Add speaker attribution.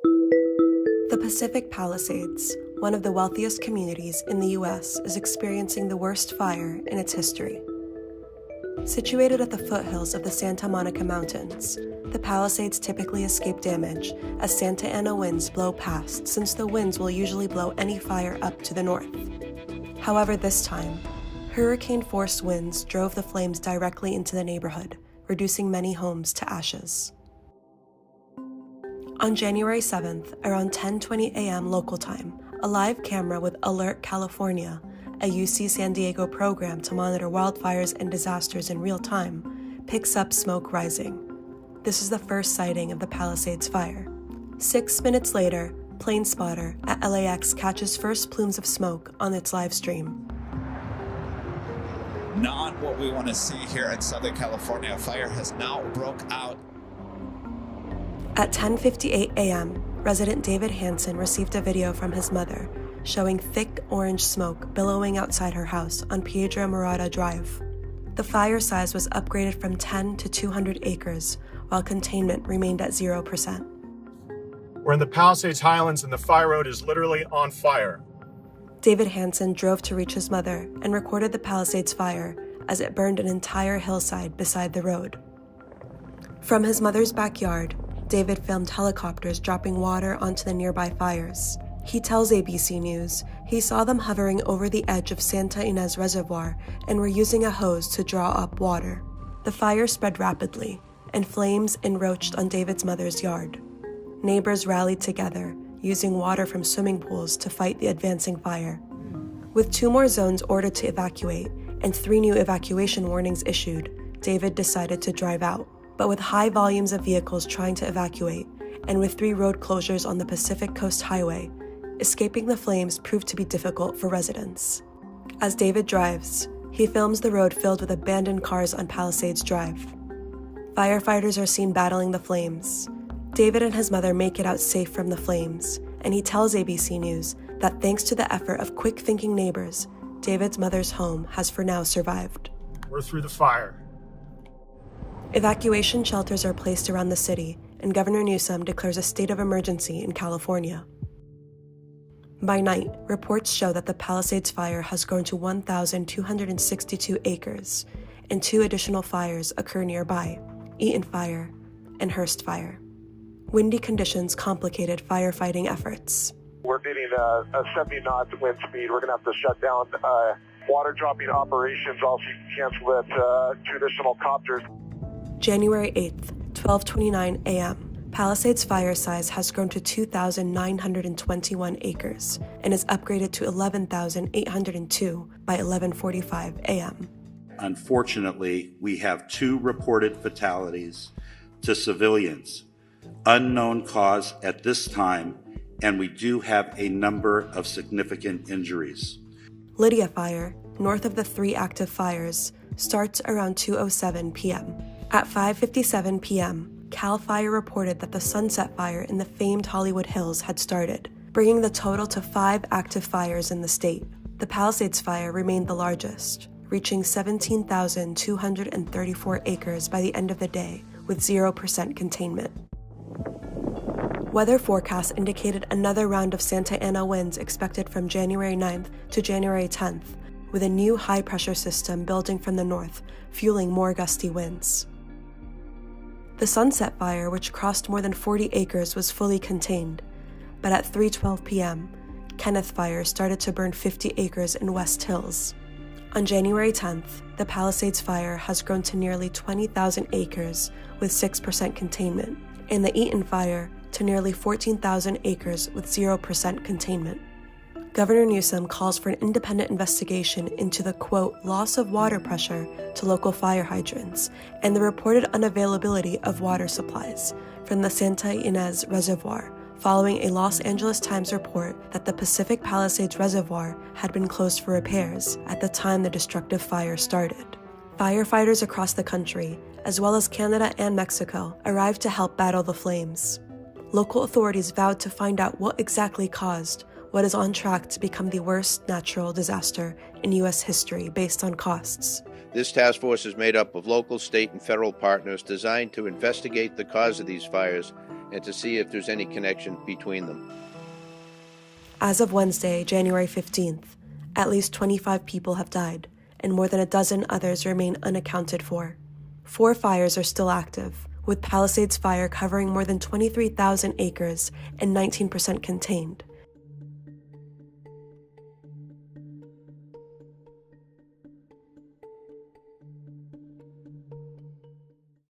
Speaker 1: The Pacific Palisades, one of the wealthiest communities in the U.S., is experiencing the worst fire in its history. Situated at the foothills of the Santa Monica Mountains, the Palisades typically escape damage as Santa Ana winds blow past, since the winds will usually blow any fire up to the north. However, this time, hurricane-force winds drove the flames directly into the neighborhood, reducing many homes to ashes. On January 7th, around 10:20 a.m. local time, a live camera with Alert California, a UC San Diego program to monitor wildfires and disasters in real time, picks up smoke rising. This is the first sighting of the Palisades fire. 6 minutes later, PlaneSpotter at LAX catches first plumes of smoke on its live stream.
Speaker 2: Not what we want to see here in Southern California. Fire has now broke out.
Speaker 1: At 10:58 a.m., resident David Hansen received a video from his mother showing thick orange smoke billowing outside her house on Piedra Morada Drive. The fire size was upgraded from 10 to 200 acres, while containment remained at 0%.
Speaker 3: We're in the Palisades Highlands and the fire road is literally on fire.
Speaker 1: David Hansen drove to reach his mother and recorded the Palisades fire as it burned an entire hillside beside the road. From his mother's backyard, David filmed helicopters dropping water onto the nearby fires. He tells ABC News he saw them hovering over the edge of Santa Ynez Reservoir and were using a hose to draw up water. The fire spread rapidly, and flames encroached on David's mother's yard. Neighbors rallied together, using water from swimming pools to fight the advancing fire. With 2 more zones ordered to evacuate and 3 new evacuation warnings issued, David decided to drive out. But with high volumes of vehicles trying to evacuate, and with 3 road closures on the Pacific Coast Highway, escaping the flames proved to be difficult for residents. As David drives, he films the road filled with abandoned cars on Palisades Drive. Firefighters are seen battling the flames. David and his mother make it out safe from the flames, and he tells ABC News that thanks to the effort of quick-thinking neighbors, David's mother's home has for now survived.
Speaker 3: We're through the fire.
Speaker 1: Evacuation shelters are placed around the city, and Governor Newsom declares a state of emergency in California. By night, reports show that the Palisades fire has grown to 1,262 acres, and 2 additional fires occur nearby, Eaton Fire and Hearst Fire. Windy conditions complicated firefighting efforts.
Speaker 4: We're getting a 70 knot wind speed. We're going to have to shut down water dropping operations. Also, cancel that 2 additional copters.
Speaker 1: January 8th, 12:29 a.m. Palisades fire size has grown to 2,921 acres and is upgraded to 11,802 by 11:45 a.m.
Speaker 5: Unfortunately, we have 2 reported fatalities to civilians. Unknown cause at this time, and we do have a number of significant injuries.
Speaker 1: Lydia Fire, north of the 3 active fires, starts around 2:07 p.m. At 5:57 p.m., CAL FIRE reported that the Sunset Fire in the famed Hollywood Hills had started, bringing the total to 5 active fires in the state. The Palisades Fire remained the largest, reaching 17,234 acres by the end of the day, with 0% containment. Weather forecasts indicated another round of Santa Ana winds expected from January 9th to January 10th, with a new high-pressure system building from the north, fueling more gusty winds. The Sunset Fire, which crossed more than 40 acres, was fully contained, but at 3:12 p.m., Kenneth Fire started to burn 50 acres in West Hills. On January 10th, the Palisades Fire has grown to nearly 20,000 acres with 6% containment, and the Eaton Fire to nearly 14,000 acres with 0% containment. Governor Newsom calls for an independent investigation into the, quote, loss of water pressure to local fire hydrants and the reported unavailability of water supplies from the Santa Ynez Reservoir, following a Los Angeles Times report that the Pacific Palisades Reservoir had been closed for repairs at the time the destructive fire started. Firefighters across the country, as well as Canada and Mexico, arrived to help battle the flames. Local authorities vowed to find out what exactly caused what is on track to become the worst natural disaster in U.S. history based on costs.
Speaker 6: This task force is made up of local, state, and federal partners designed to investigate the cause of these fires and to see if there's any connection between them.
Speaker 1: As of Wednesday, January 15th, at least 25 people have died, and more than a dozen others remain unaccounted for. 4 fires are still active, with Palisades Fire covering more than 23,000 acres and 19% contained.